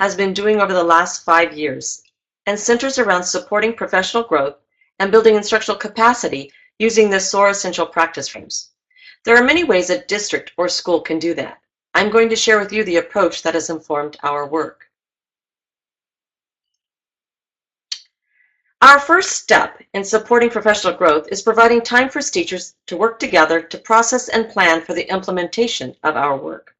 has been doing over the last 5 years and centers around supporting professional growth and building instructional capacity using the SOAR essential practice frames. There are many ways a district or school can do that. I'm going to share with you the approach that has informed our work. Our first step in supporting professional growth is providing time for teachers to work together to process and plan for the implementation of our work.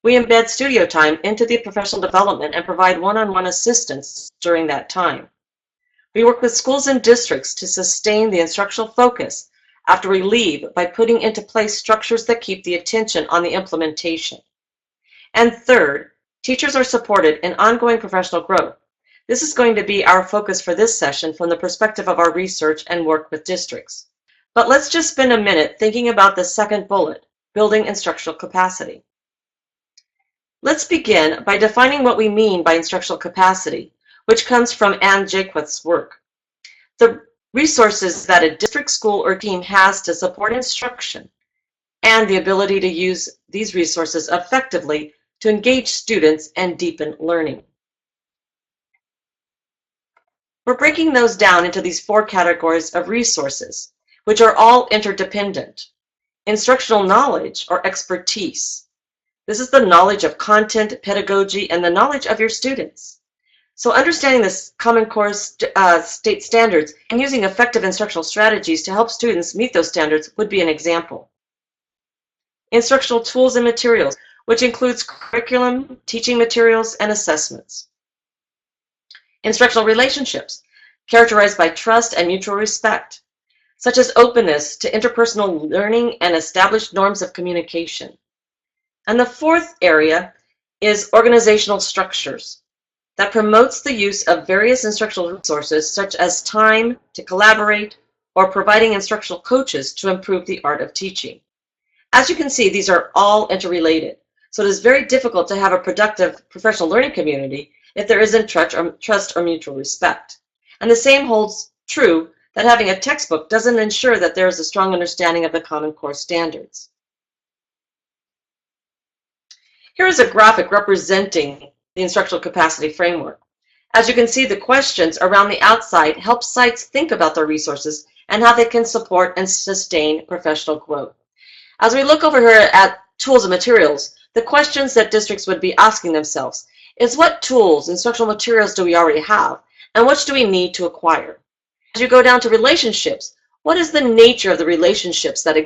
We embed studio time into the professional development and provide one-on-one assistance during that time. We work with schools and districts to sustain the instructional focus after we leave by putting into place structures that keep the attention on the implementation. And third, teachers are supported in ongoing professional growth. This is going to be our focus for this session from the perspective of our research and work with districts. But let's just spend a minute thinking about the second bullet, building instructional capacity. Let's begin by defining what we mean by instructional capacity, which comes from Ann Jaquith's work. The resources that a district, school, or team has to support instruction and the ability to use these resources effectively to engage students and deepen learning. We're breaking those down into these 4 categories of resources, which are all interdependent. Instructional knowledge or expertise. This is the knowledge of content, pedagogy, and the knowledge of your students. So understanding this Common Core state standards and using effective instructional strategies to help students meet those standards would be an example. Instructional tools and materials, which includes curriculum, teaching materials, and assessments. Instructional relationships, characterized by trust and mutual respect, such as openness to interpersonal learning and established norms of communication. And the 4th area is organizational structures that promotes the use of various instructional resources such as time to collaborate or providing instructional coaches to improve the art of teaching. As you can see, these are all interrelated. So it is very difficult to have a productive professional learning community if there isn't trust or mutual respect. And the same holds true that having a textbook doesn't ensure that there is a strong understanding of the Common Core standards. Here is a graphic representing the instructional capacity framework. As you can see, the questions around the outside help sites think about their resources and how they can support and sustain professional growth. As we look over here at tools and materials, the questions that districts would be asking themselves is what tools, instructional materials do we already have, and which do we need to acquire? As you go down to relationships, what is the nature of the relationships that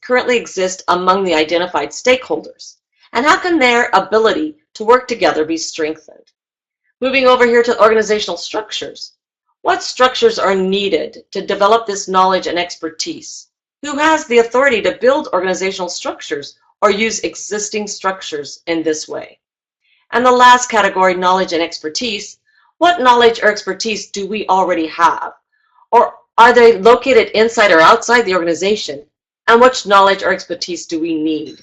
currently exist among the identified stakeholders? And how can their ability to work together be strengthened? Moving over here to organizational structures, what structures are needed to develop this knowledge and expertise? Who has the authority to build organizational structures or use existing structures in this way? And the last category, knowledge and expertise, what knowledge or expertise do we already have? Or are they located inside or outside the organization? And which knowledge or expertise do we need?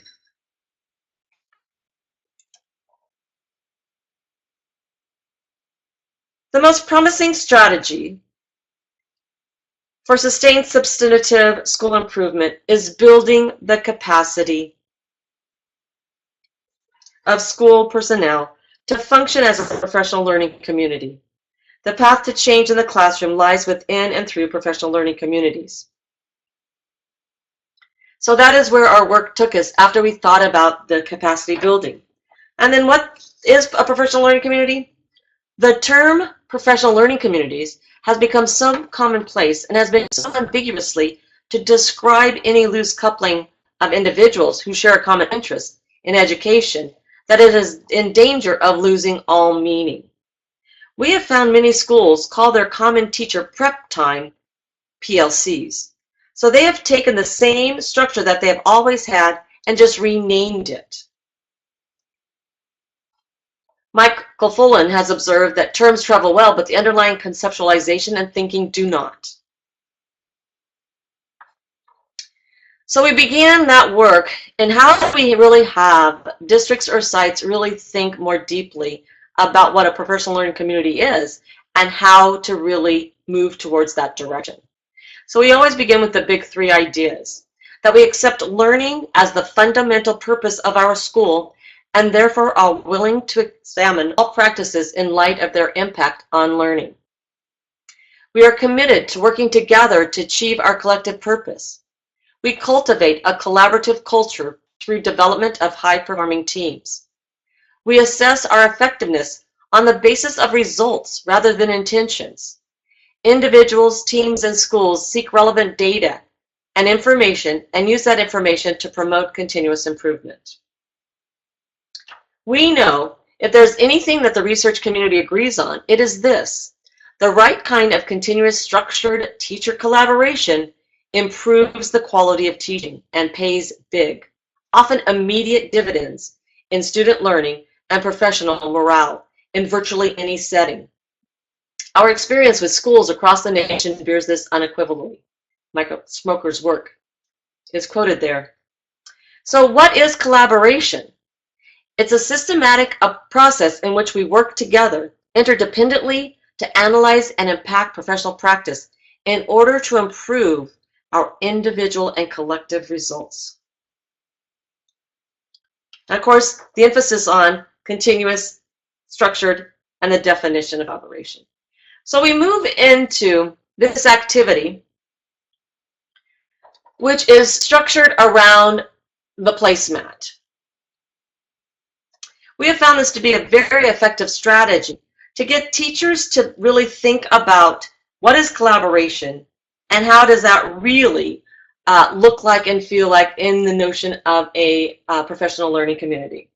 The most promising strategy for sustained substantive school improvement is building the capacity of school personnel to function as a professional learning community. The path to change in the classroom lies within and through professional learning communities. So that is where our work took us after we thought about the capacity building. And then what is a professional learning community? The term professional learning communities has become so commonplace and has been so ambiguously to describe any loose coupling of individuals who share a common interest in education that it is in danger of losing all meaning. We have found many schools call their common teacher prep time PLCs. So they have taken the same structure that they have always had and just renamed it. Michael Fullen has observed that terms travel well, but the underlying conceptualization and thinking do not. So we began that work in how do we really have districts or sites really think more deeply about what a professional learning community is and how to really move towards that direction. So we always begin with the big 3 ideas, that we accept learning as the fundamental purpose of our school and therefore are willing to examine all practices in light of their impact on learning. We are committed to working together to achieve our collective purpose. We cultivate a collaborative culture through development of high-performing teams. We assess our effectiveness on the basis of results rather than intentions. Individuals, teams, and schools seek relevant data and information and use that information to promote continuous improvement. We know if there's anything that the research community agrees on, it is this: the right kind of continuous structured teacher collaboration improves the quality of teaching and pays big, often immediate dividends in student learning and professional morale in virtually any setting. Our experience with schools across the nation bears this unequivocally. Michael Smoker's work is quoted there. So what is collaboration? It's a systematic process in which we work together interdependently to analyze and impact professional practice in order to improve our individual and collective results. And of course, the emphasis on continuous, structured, and the definition of operation. So we move into this activity, which is structured around the placemat. We have found this to be a very effective strategy to get teachers to really think about what is collaboration and how does that really look like and feel like in the notion of a professional learning community.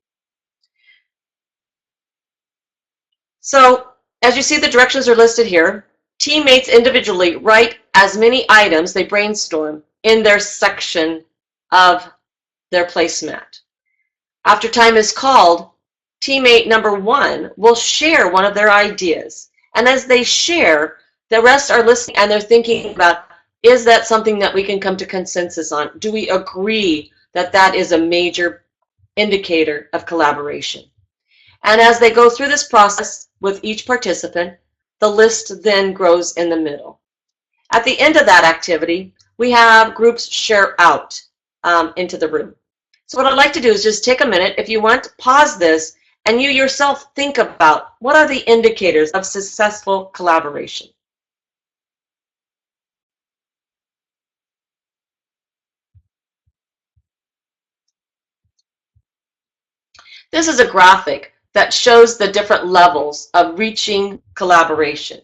So as you see, the directions are listed here. Teammates individually write as many items they brainstorm in their section of their placemat. After time is called, teammate number one will share one of their ideas. And as they share, the rest are listening and they're thinking about, is that something that we can come to consensus on? Do we agree that that is a major indicator of collaboration? And as they go through this process with each participant, the list then grows in the middle. At the end of that activity, we have groups share out into the room. So what I'd like to do is just take a minute, if you want, pause this, and you yourself think about what are the indicators of successful collaboration. This is a graphic that shows the different levels of reaching collaboration.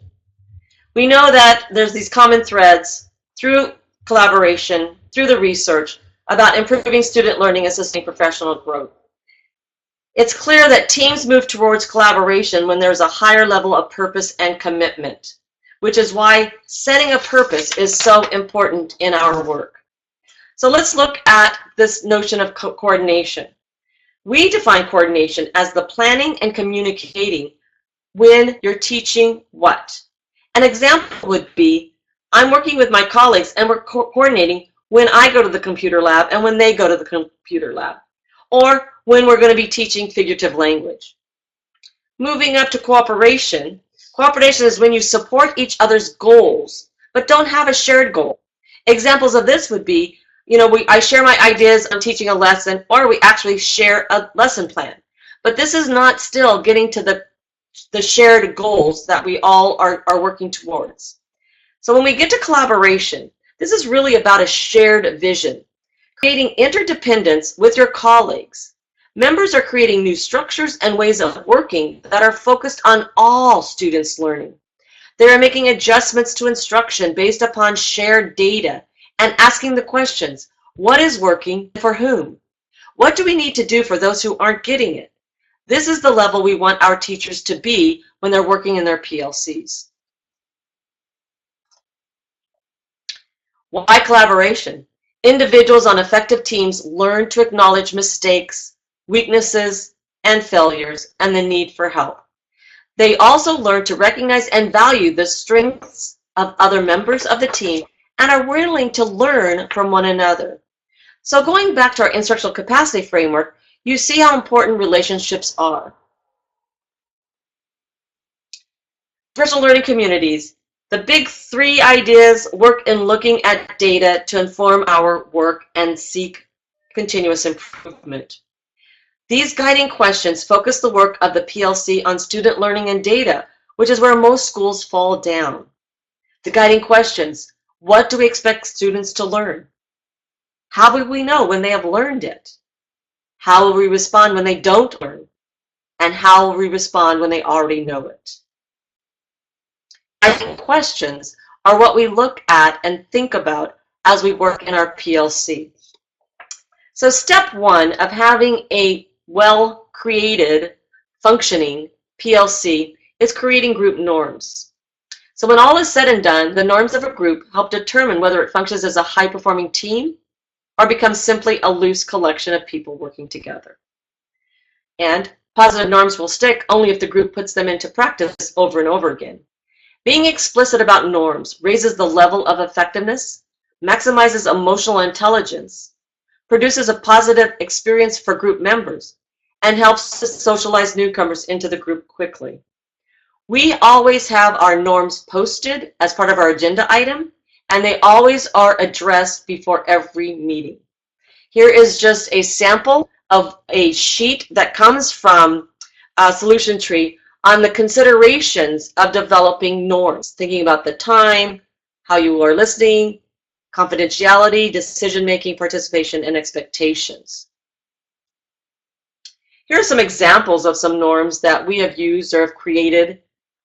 We know that there's these common threads through collaboration, through the research, about improving student learning and sustaining professional growth. It's clear that teams move towards collaboration when there's a higher level of purpose and commitment, which is why setting a purpose is so important in our work. So let's look at this notion of coordination. We define coordination as the planning and communicating when you're teaching what. An example would be, I'm working with my colleagues and we're coordinating when I go to the computer lab and when they go to the computer lab, or when we're going to be teaching figurative language. Moving up to cooperation, cooperation is when you support each other's goals, but don't have a shared goal. Examples of this would be, I share my ideas on teaching a lesson, or we actually share a lesson plan. But this is not still getting to the shared goals that we all are working towards. So when we get to collaboration, this is really about a shared vision, creating interdependence with your colleagues. Members are creating new structures and ways of working that are focused on all students' learning. They are making adjustments to instruction based upon shared data and asking the questions, what is working for whom? What do we need to do for those who aren't getting it? This is the level we want our teachers to be when they're working in their PLCs. Why collaboration? Individuals on effective teams learn to acknowledge mistakes, weaknesses, and failures, and the need for help. They also learn to recognize and value the strengths of other members of the team and are willing to learn from one another. So going back to our instructional capacity framework, you see how important relationships are. Professional learning communities, the big three ideas work in looking at data to inform our work and seek continuous improvement. These guiding questions focus the work of the PLC on student learning and data, which is where most schools fall down. The guiding questions: what do we expect students to learn? How will we know when they have learned it? How will we respond when they don't learn? And how will we respond when they already know it? Guiding questions are what we look at and think about as we work in our PLC. So step one of having a well-created, functioning PLC is creating group norms. So when all is said and done, the norms of a group help determine whether it functions as a high-performing team or becomes simply a loose collection of people working together. And positive norms will stick only if the group puts them into practice over and over again. Being explicit about norms raises the level of effectiveness, maximizes emotional intelligence, produces a positive experience for group members, and helps to socialize newcomers into the group quickly. We always have our norms posted as part of our agenda item, and they always are addressed before every meeting. Here is just a sample of a sheet that comes from Solution Tree on the considerations of developing norms, thinking about the time, how you are listening, confidentiality, decision-making, participation, and expectations. Here are some examples of some norms that we have used or have created.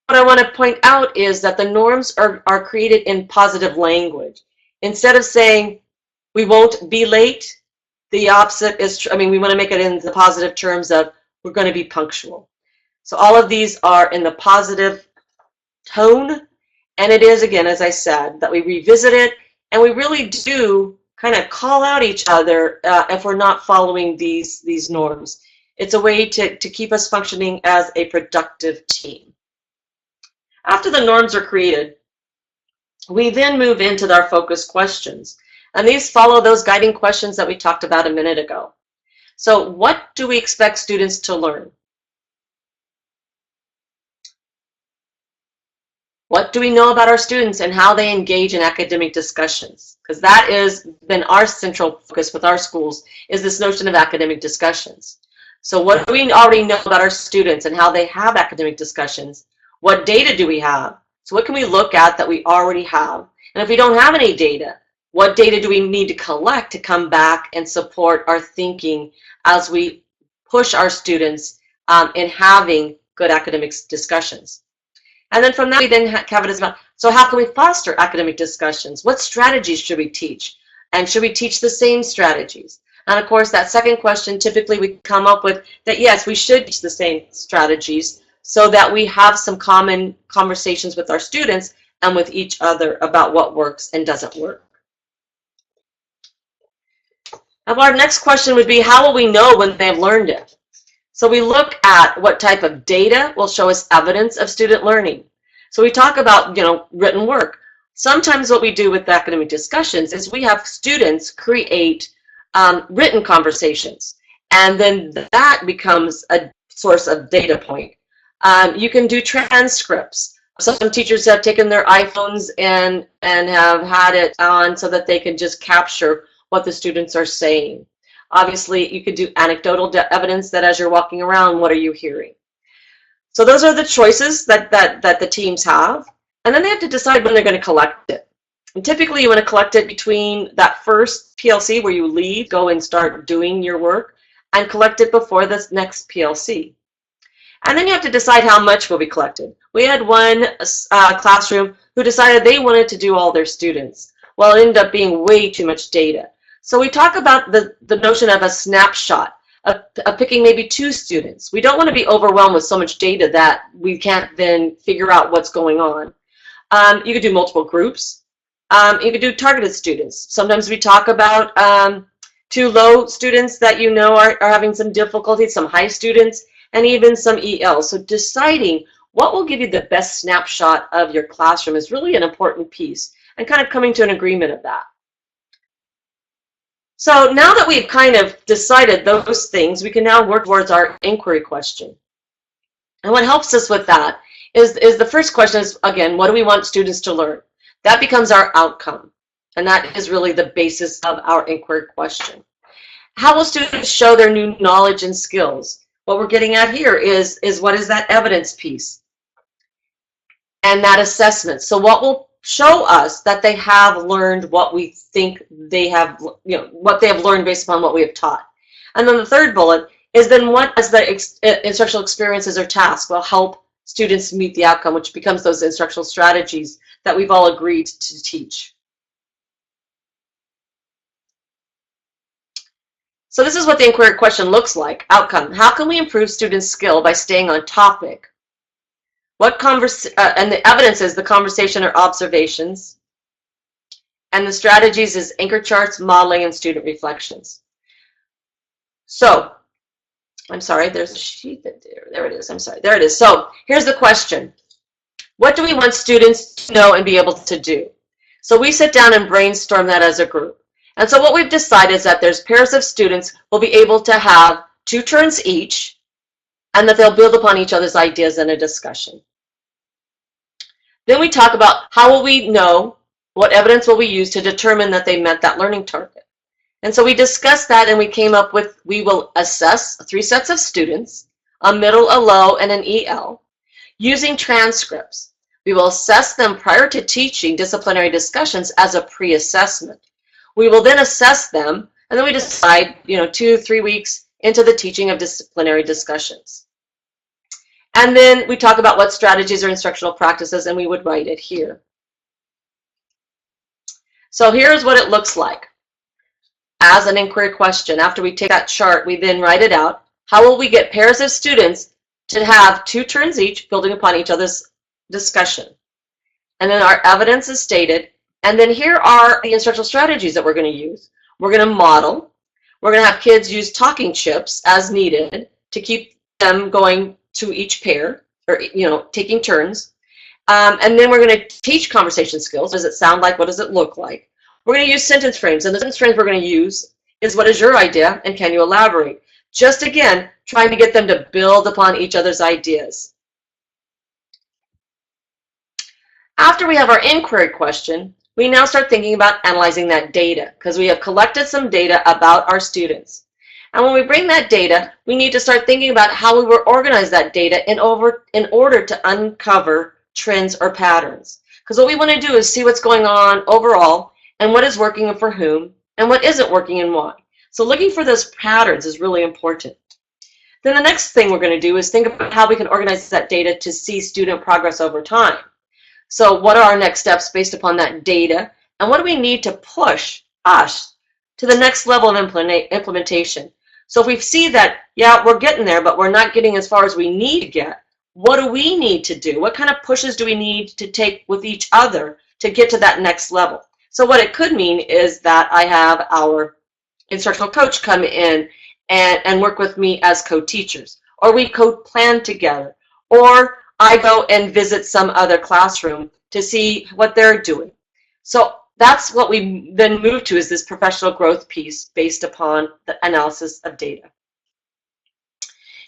What I want to point out is that the norms are created in positive language. Instead of saying, we won't be late, the opposite is, we want to make it in the positive terms of, we're going to be punctual. So all of these are in the positive tone, and it is, again, as I said, that we revisit it, and we really do kind of call out each other if we're not following these norms. It's a way to keep us functioning as a productive team. After the norms are created, we then move into our focus questions, and these follow those guiding questions that we talked about a minute ago. So what do we expect students to learn? What do we know about our students and how they engage in academic discussions? Because that has been our central focus with our schools, is this notion of academic discussions. So what do we already know about our students and how they have academic discussions? What data do we have? So what can we look at that we already have? And if we don't have any data, what data do we need to collect to come back and support our thinking as we push our students in having good academic discussions? And then from that, we then have it as about, so how can we foster academic discussions? What strategies should we teach? And should we teach the same strategies? And of course, that second question, typically we come up with that, yes, we should teach the same strategies so that we have some common conversations with our students and with each other about what works and doesn't work. Now, our next question would be, how will we know when they have learned it? So we look at what type of data will show us evidence of student learning. So we talk about, written work. Sometimes what we do with academic discussions is we have students create written conversations, and then that becomes a source of data point. You can do transcripts. Some teachers have taken their iPhones and have had it on so that they can just capture what the students are saying. Obviously, you could do anecdotal evidence that as you're walking around, what are you hearing? So those are the choices that the teams have. And then they have to decide when they're going to collect it. And typically, you want to collect it between that first PLC where you leave, go and start doing your work, and collect it before this next PLC. And then you have to decide how much will be collected. We had one classroom who decided they wanted to do all their students. Well, it ended up being way too much data. So we talk about the notion of a snapshot, of picking maybe 2 students. We don't want to be overwhelmed with so much data that we can't then figure out what's going on. You could do multiple groups. You could do targeted students. Sometimes we talk about 2 low students that are having some difficulties, some high students, and even some EL. So deciding what will give you the best snapshot of your classroom is really an important piece, and kind of coming to an agreement of that. So now that we've kind of decided those things, we can now work towards our inquiry question. And what helps us with that is the first question is, again, what do we want students to learn? That becomes our outcome. And that is really the basis of our inquiry question. How will students show their new knowledge and skills? What we're getting at here is what is that evidence piece and that assessment. So what will show us that they have learned what we think they have, what they have learned based upon what we have taught. And then the third bullet is then what as the instructional experiences or tasks will help students meet the outcome, which becomes those instructional strategies that we've all agreed to teach. So this is what the inquiry question looks like. Outcome. How can we improve students' skill by staying on topic? And the evidence is the conversation or observations. And the strategies is anchor charts, modeling, and student reflections. So, I'm sorry, there's a sheet there it is. I'm sorry, there it is. So here's the question. What do we want students to know and be able to do? So we sit down and brainstorm that as a group. And so what we've decided is that there's pairs of students will be able to have 2 turns each, and that they'll build upon each other's ideas in a discussion. Then we talk about how will we know, what evidence will we use to determine that they met that learning target. And so we discussed that, and we came up with, we will assess 3 sets of students, a middle, a low, and an EL, using transcripts. We will assess them prior to teaching disciplinary discussions as a pre-assessment. We will then assess them, and then we decide, 2-3 weeks into the teaching of disciplinary discussions. And then we talk about what strategies or instructional practices, and we would write it here. So here's what it looks like as an inquiry question. After we take that chart, we then write it out. How will we get pairs of students to have 2 turns each, building upon each other's discussion? And then our evidence is stated. And then here are the instructional strategies that we're going to use. We're going to model. We're going to have kids use talking chips as needed to keep them going to each pair, or taking turns. And then we're going to teach conversation skills. What does it sound like? What does it look like? We're going to use sentence frames. And the sentence frames we're going to use is, what is your idea, and can you elaborate? Just again, trying to get them to build upon each other's ideas. After we have our inquiry question, we now start thinking about analyzing that data, because we have collected some data about our students. And when we bring that data, we need to start thinking about how we will organize that data in order to uncover trends or patterns. Because what we want to do is see what's going on overall, and what is working and for whom, and what isn't working and why. So looking for those patterns is really important. Then the next thing we're going to do is think about how we can organize that data to see student progress over time. So what are our next steps based upon that data, and what do we need to push us to the next level of implementation? So if we see that, yeah, we're getting there, but we're not getting as far as we need to get, what do we need to do? What kind of pushes do we need to take with each other to get to that next level? So what it could mean is that I have our instructional coach come in and work with me as co-teachers, or we co-plan together, or I go and visit some other classroom to see what they're doing. So that's what we then move to, is this professional growth piece based upon the analysis of data.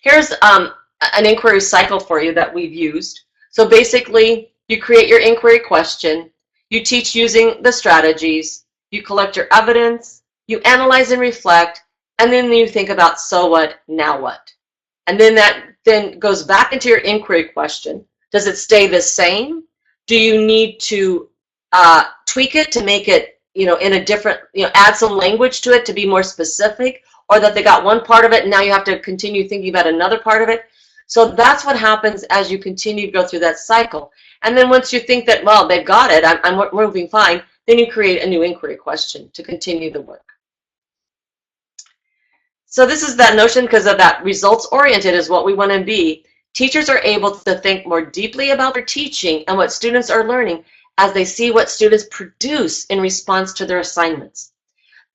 Here's an inquiry cycle for you that we've used. So basically, you create your inquiry question, you teach using the strategies, you collect your evidence, you analyze and reflect, and then you think about, so what, now what? And then that then goes back into your inquiry question. Does it stay the same? Do you need to tweak it to make it, in a different, add some language to it to be more specific, or that they got one part of it and now you have to continue thinking about another part of it? So that's what happens as you continue to go through that cycle. And then once you think that, well, they've got it, I'm moving fine, then you create a new inquiry question to continue the work. So this is that notion, because of that results-oriented is what we want to be. Teachers are able to think more deeply about their teaching and what students are learning as they see what students produce in response to their assignments.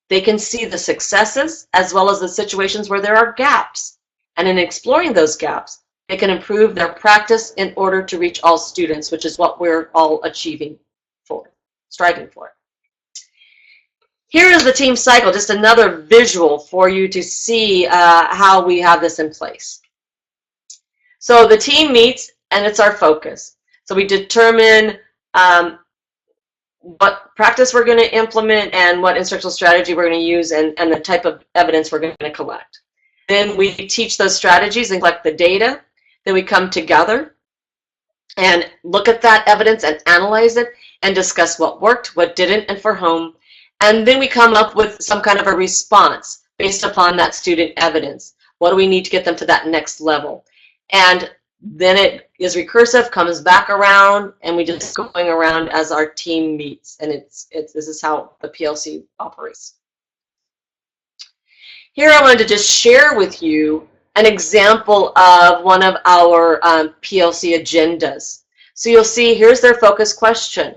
They can see the successes as well as the situations where there are gaps. And in exploring those gaps, they can improve their practice in order to reach all students, which is what we're all achieving for, striving for. Here is the team cycle, just another visual for you to see how we have this in place. So the team meets, and it's our focus. So we determine what practice we're going to implement and what instructional strategy we're going to use, and the type of evidence we're going to collect. Then we teach those strategies and collect the data. Then we come together and look at that evidence and analyze it and discuss what worked, what didn't, and for whom. And then we come up with some kind of a response based upon that student evidence. What do we need to get them to that next level? And then it is recursive, comes back around, and we just going around as our team meets. And this is how the PLC operates. Here I wanted to just share with you an example of one of our PLC agendas. So you'll see here's their focus question.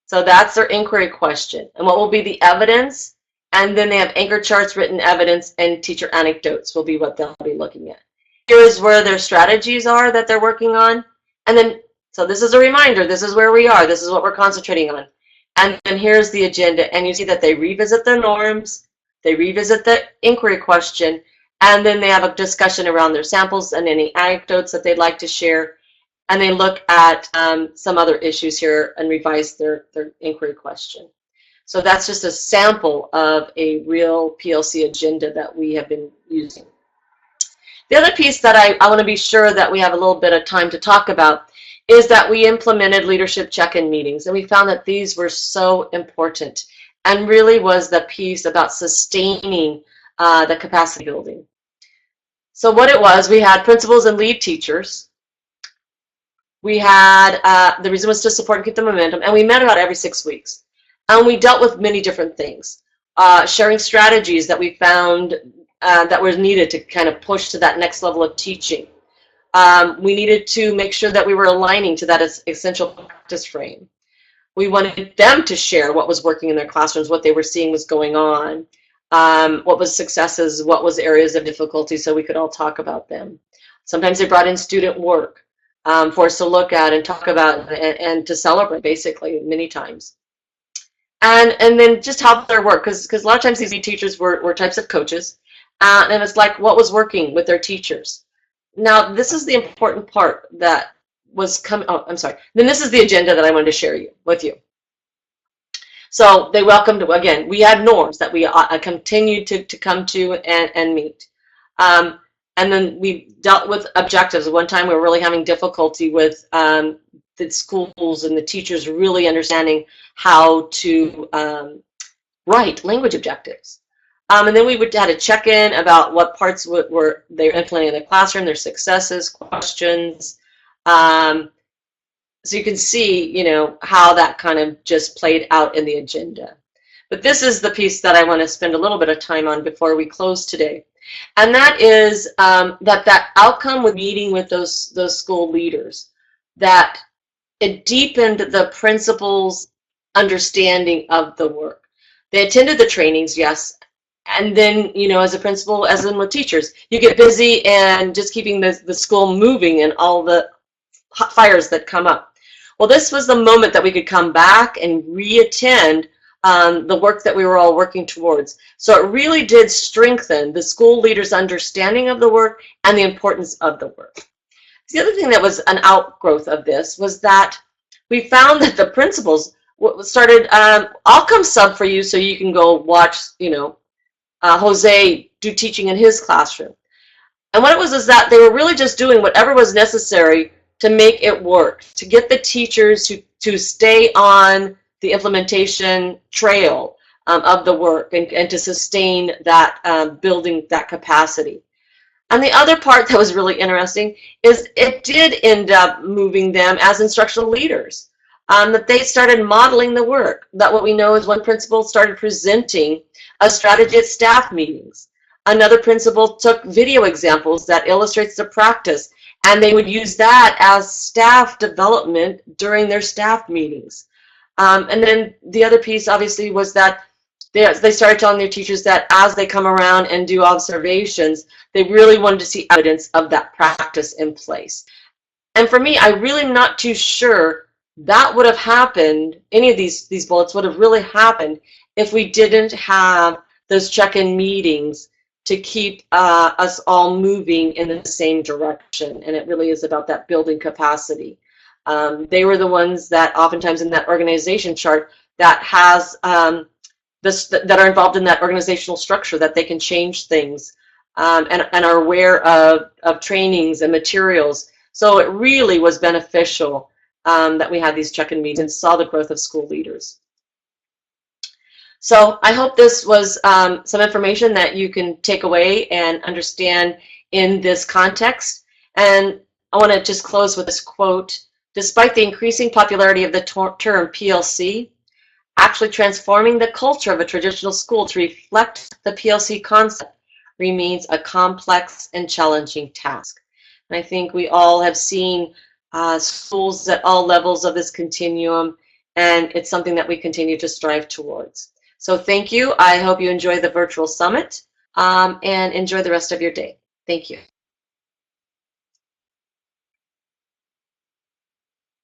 So that's their inquiry question. And what will be the evidence? And then they have anchor charts, written evidence, and teacher anecdotes will be what they'll be looking at. Here's where their strategies are that they're working on. And then, so this is a reminder, this is where we are, this is what we're concentrating on. And then here's the agenda, and you see that they revisit their norms, they revisit the inquiry question, and then they have a discussion around their samples and any anecdotes that they'd like to share. And they look at some other issues here and revise their inquiry question. So that's just a sample of a real PLC agenda that we have been using. The other piece that I want to be sure that we have a little bit of time to talk about is that we implemented leadership check-in meetings, and we found that these were so important and really was the piece about sustaining the capacity building. So what it was, we had principals and lead teachers. We had, the reason was to support and keep the momentum, and we met about every 6 weeks. And we dealt with many different things, sharing strategies that we found that was needed to kind of push to that next level of teaching. We needed to make sure that we were aligning to that essential practice frame. We wanted them to share what was working in their classrooms, what they were seeing was going on, what was successes, what was areas of difficulty, so we could all talk about them. Sometimes they brought in student work for us to look at and talk about and to celebrate, basically, many times. And then just how their work, because a lot of times these teachers were types of coaches, and it's like what was working with their teachers. Now, this is the important part that was coming. Oh, I'm sorry. Then this is the agenda that I wanted to share with you. So they welcomed, again, we had norms that we continued to come to and meet. And then we dealt with objectives. One time we were really having difficulty with the schools and the teachers really understanding how to write language objectives. And then we had a check-in about what parts were they were implementing in the classroom, their successes, questions. So you can see, you know, how that kind of just played out in the agenda. But this is the piece that I want to spend a little bit of time on before we close today. And that is that outcome with meeting with those school leaders, that it deepened the principal's understanding of the work. They attended the trainings, yes. And then, you know, as a principal, as in with teachers, you get busy and just keeping the school moving and all the hot fires that come up. Well, this was the moment that we could come back and re-attend the work that we were all working towards. So it really did strengthen the school leaders' understanding of the work and the importance of the work. The other thing that was an outgrowth of this was that we found that the principals started, I'll come sub for you so you can go watch, you know, Jose do teaching in his classroom. And what it was is that they were really just doing whatever was necessary to make it work, to get the teachers to stay on the implementation trail of the work and to sustain that building that capacity. And the other part that was really interesting is it did end up moving them as instructional leaders, that they started modeling the work. That what we know is one principal started presenting a strategy at staff meetings. Another principal took video examples that illustrates the practice, and they would use that as staff development during their staff meetings. And then the other piece, obviously, was that they started telling their teachers that as they come around and do observations, they really wanted to see evidence of that practice in place. And for me, I really am not too sure that would have happened, any of these bullets would have really happened if we didn't have those check-in meetings to keep us all moving in the same direction. And it really is about that building capacity. They were the ones that oftentimes in that organization chart that has that are involved in that organizational structure, that they can change things, and are aware of trainings and materials. So it really was beneficial that we had these check-in meetings and saw the growth of school leaders. So I hope this was some information that you can take away and understand in this context. And I want to just close with this quote. Despite the increasing popularity of the term PLC, actually transforming the culture of a traditional school to reflect the PLC concept remains a complex and challenging task. And I think we all have seen schools at all levels of this continuum, and it's something that we continue to strive towards. So thank you. I hope you enjoy the virtual summit and enjoy the rest of your day. Thank you.